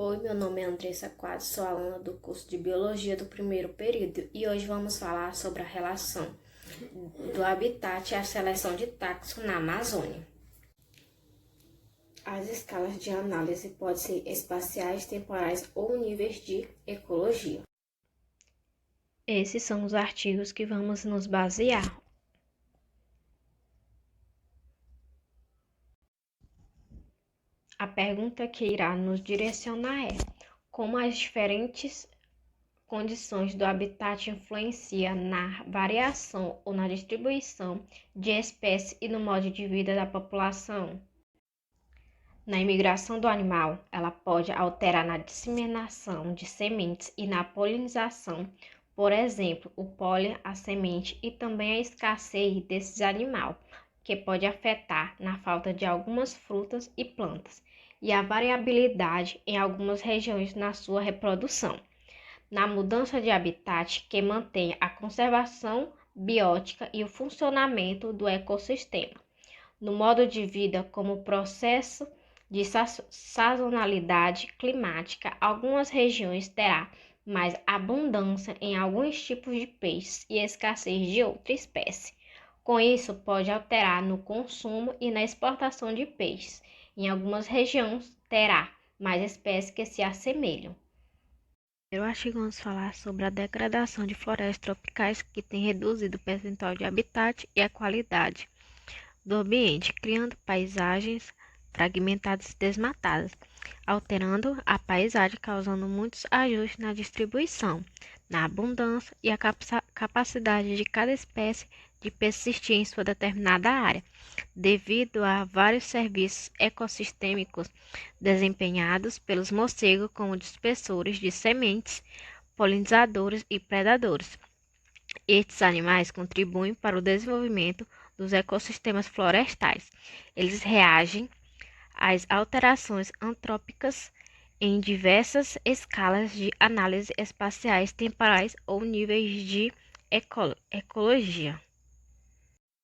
Oi, meu nome é Andressa Quadros, sou aluna do curso de Biologia do primeiro período e hoje vamos falar sobre a relação do habitat e a seleção de taxon na Amazônia. As escalas de análise podem ser espaciais, temporais ou níveis de ecologia. Esses são os artigos que vamos nos basear. A pergunta que irá nos direcionar é: como as diferentes condições do habitat influenciam na variação ou na distribuição de espécies e no modo de vida da população? Na imigração do animal, ela pode alterar na disseminação de sementes e na polinização, por exemplo, o pólen, a semente e também a escassez desses animais, que pode afetar na falta de algumas frutas e plantas, e a variabilidade em algumas regiões na sua reprodução. Na mudança de habitat, que mantém a conservação biótica e o funcionamento do ecossistema. No modo de vida, como processo de sazonalidade climática, algumas regiões terá mais abundância em alguns tipos de peixes e escassez de outra espécie. Com isso, pode alterar no consumo e na exportação de peixes. Em algumas regiões, terá mais espécies que se assemelham. Eu acho que vamos falar sobre a degradação de florestas tropicais que tem reduzido o percentual de habitat e a qualidade do ambiente, criando paisagens fragmentadas e desmatadas, alterando a paisagem, causando muitos ajustes na distribuição, na abundância e a capacidade de cada espécie de persistir em sua determinada área, devido a vários serviços ecossistêmicos desempenhados pelos morcegos como dispersores de sementes, polinizadores e predadores. Estes animais contribuem para o desenvolvimento dos ecossistemas florestais. Eles reagem às alterações antrópicas em diversas escalas de análise espaciais, temporais ou níveis de ecologia.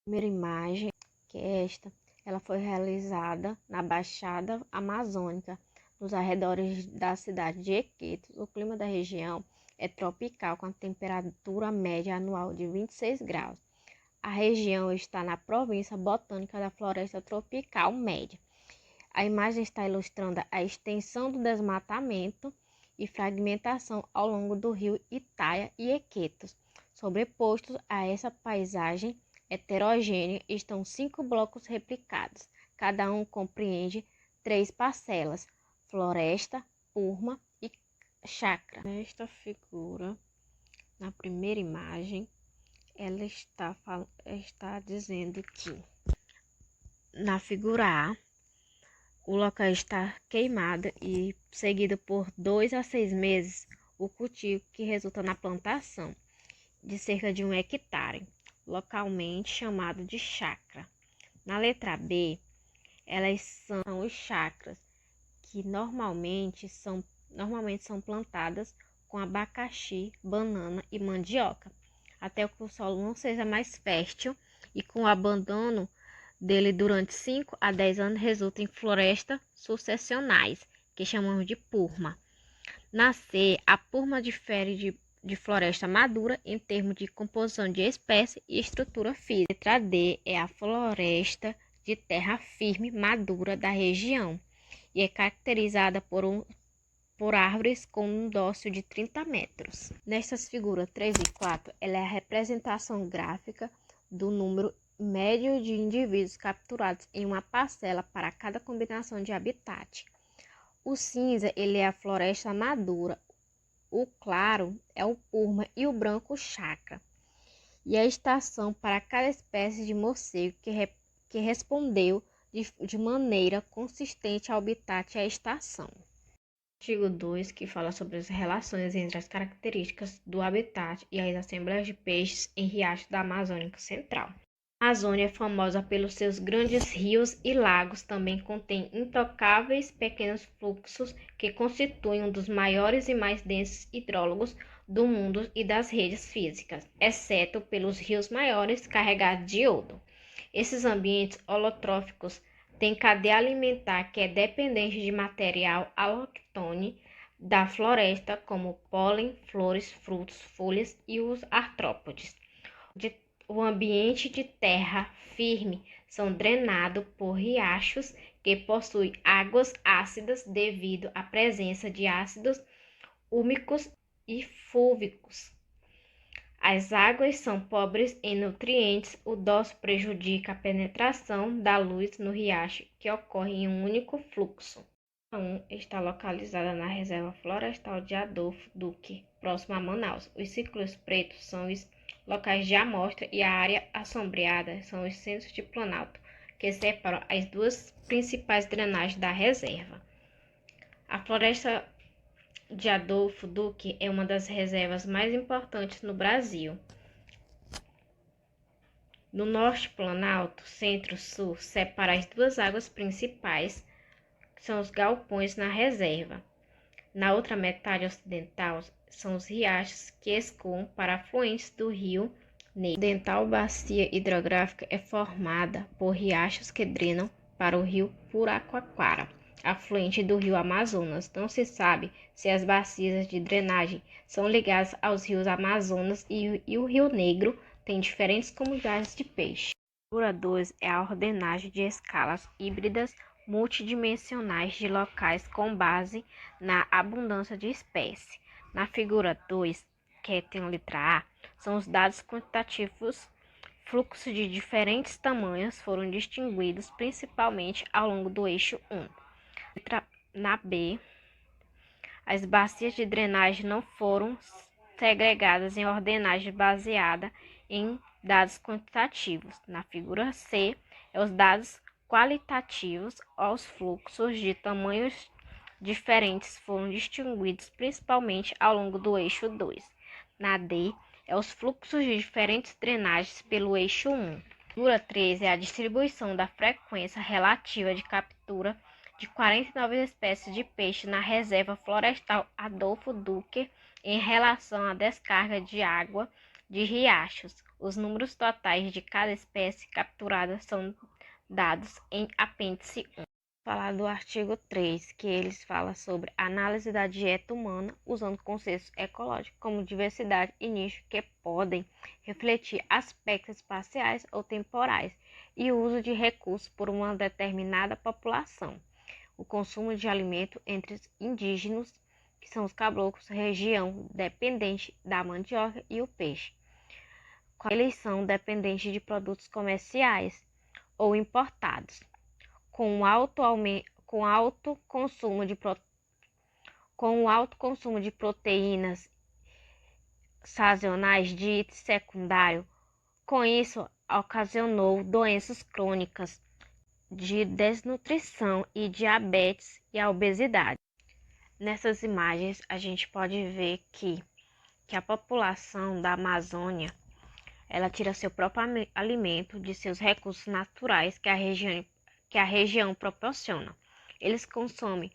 A primeira imagem, que é esta, ela foi realizada na Baixada Amazônica, nos arredores da cidade de Iquitos. O clima da região é tropical, com a temperatura média anual de 26 graus. A região está na província botânica da Floresta Tropical Média. A imagem está ilustrando a extensão do desmatamento e fragmentação ao longo do rio Itaia e Iquitos. Sobrepostos a essa paisagem heterogênea estão 5 blocos replicados. Cada um compreende 3 parcelas: floresta, purma e chácara. Nesta figura, na primeira imagem, ela está dizendo que na figura A, o local está queimado e seguido por 2 a 6 meses o cultivo, que resulta na plantação de cerca de 1 hectare, localmente chamado de chácara. Na letra B, elas são os chacras, que normalmente são plantadas com abacaxi, banana e mandioca, até que o solo não seja mais fértil, e com o abandono dele durante 5 a 10 anos resulta em florestas sucessionais, que chamamos de purma. Na C, a purma difere de floresta madura em termos de composição de espécie e estrutura física. A letra D é a floresta de terra firme madura da região e é caracterizada por árvores com um dócil de 30 metros. Nestas figuras 3 e 4, ela é a representação gráfica do número médio de indivíduos capturados em uma parcela para cada combinação de habitat. O cinza, ele é a floresta madura, o claro é o purma e o branco o chácara. E a estação para cada espécie de morcego que respondeu de maneira consistente ao habitat e à estação. Artigo 2, que fala sobre as relações entre as características do habitat e as assembleias de peixes em riachos da Amazônia Central. A Amazônia é famosa pelos seus grandes rios e lagos, também contém intocáveis pequenos fluxos que constituem um dos maiores e mais densos hidrólogos do mundo e das redes físicas, exceto pelos rios maiores carregados de iodo. Esses ambientes holotróficos Tem cadeia alimentar que é dependente de material alóctone da floresta, como pólen, flores, frutos, folhas e os artrópodes. O ambiente de terra firme são drenados por riachos que possuem águas ácidas devido à presença de ácidos úmicos e fúvicos. As águas são pobres em nutrientes, o dós prejudica a penetração da luz no riacho, que ocorre em um único fluxo. A 1 está localizada na Reserva Florestal de Adolfo Duque, próximo a Manaus. Os círculos pretos são os locais de amostra e a área assombreada são os centros de planalto, que separam as duas principais drenagens da reserva. A floresta de Adolfo Duque é uma das reservas mais importantes no Brasil. No Norte Planalto, Centro-Sul, separa as duas águas principais, que são os galpões na reserva. Na outra metade ocidental, são os riachos que escoam para afluentes do Rio Negro. A ocidental bacia hidrográfica é formada por riachos que drenam para o Rio Puraquara, afluente do Rio Amazonas. Não se sabe se as bacias de drenagem são ligadas aos rios Amazonas e o Rio Negro tem diferentes comunidades de peixe. A figura 2 é a ordenagem de escalas híbridas multidimensionais de locais com base na abundância de espécies. Na figura 2, que tem a letra A, são os dados quantitativos. Fluxos de diferentes tamanhos foram distinguidos principalmente ao longo do eixo 1. Na B, as bacias de drenagem não foram segregadas em ordenagem baseada em dados quantitativos. Na figura C, os dados qualitativos aos fluxos de tamanhos diferentes foram distinguidos principalmente ao longo do eixo 2. Na D, os fluxos de diferentes drenagens pelo eixo 1. A figura 3 é a distribuição da frequência relativa de captura de 49 espécies de peixe na Reserva Florestal Adolfo Duque em relação à descarga de água de riachos. Os números totais de cada espécie capturada são dados em apêndice 1. Falar do artigo 3, que eles falam sobre análise da dieta humana usando conceitos ecológicos como diversidade e nicho que podem refletir aspectos espaciais ou temporais e o uso de recursos por uma determinada população. O consumo de alimento entre os indígenas, que são os caboclos, região dependente da mandioca e o peixe. Eles são dependentes de produtos comerciais ou importados, com alto consumo de proteínas sazonais de secundário. Com isso, ocasionou doenças crônicas de desnutrição e diabetes e a obesidade. Nessas imagens, a gente pode ver que a população da Amazônia, ela tira seu próprio alimento de seus recursos naturais que a região proporciona. Eles consomem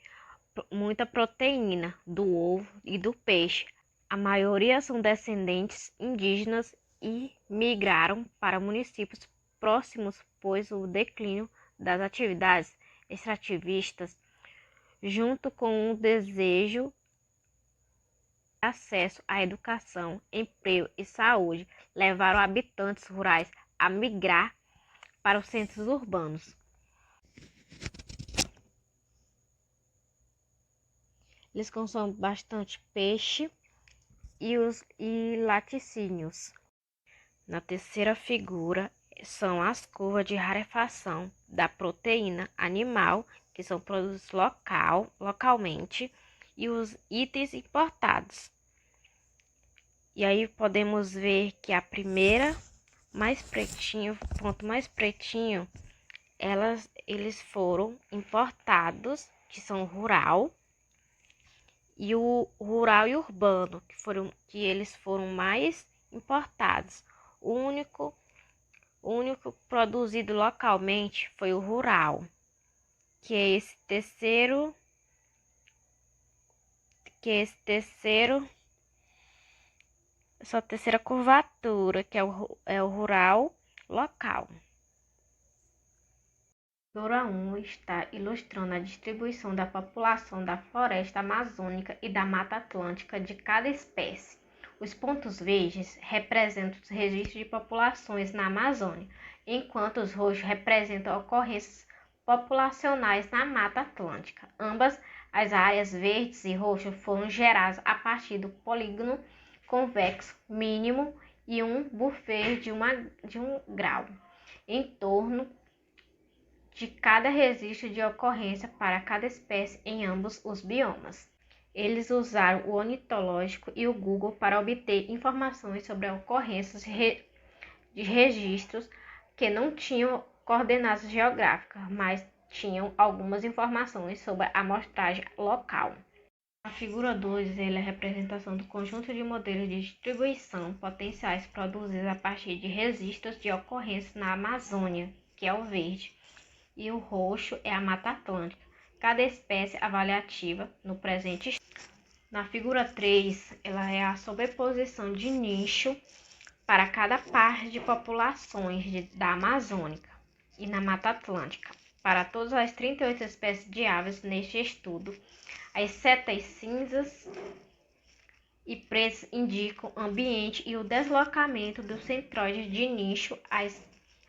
muita proteína do ovo e do peixe. A maioria são descendentes indígenas e migraram para municípios próximos, pois o declínio das atividades extrativistas, junto com o desejo de acesso à educação, emprego e saúde, levaram habitantes rurais a migrar para os centros urbanos. Eles consomem bastante peixe e laticínios. Na terceira figura são as curvas de rarefação da proteína animal, que são produzidos localmente, e os itens importados. E aí podemos ver que a primeira, ponto mais pretinho, eles foram importados, que são rural, e o rural e urbano, que eles foram mais importados. O único produzido localmente foi o rural, que é essa terceira curvatura, que é o rural local. Figura 1 está ilustrando a distribuição da população da floresta amazônica e da Mata Atlântica de cada espécie. Os pontos verdes representam os registros de populações na Amazônia, enquanto os roxos representam ocorrências populacionais na Mata Atlântica. Ambas as áreas verdes e roxas foram geradas a partir do polígono convexo mínimo e um buffer de 1 grau em torno de cada registro de ocorrência para cada espécie em ambos os biomas. Eles usaram o ornitológico e o Google para obter informações sobre ocorrências de registros que não tinham coordenadas geográficas, mas tinham algumas informações sobre a amostragem local. A figura 2 é a representação do conjunto de modelos de distribuição potenciais produzidos a partir de registros de ocorrências na Amazônia, que é o verde, e o roxo é a Mata Atlântica, cada espécie avaliativa no presente. Na figura 3, ela é a sobreposição de nicho para cada par de populações da Amazônica e na Mata Atlântica. Para todas as 38 espécies de aves neste estudo, as setas cinzas e pretas indicam o ambiente e o deslocamento dos centroides de nicho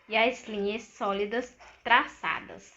e as linhas sólidas traçadas.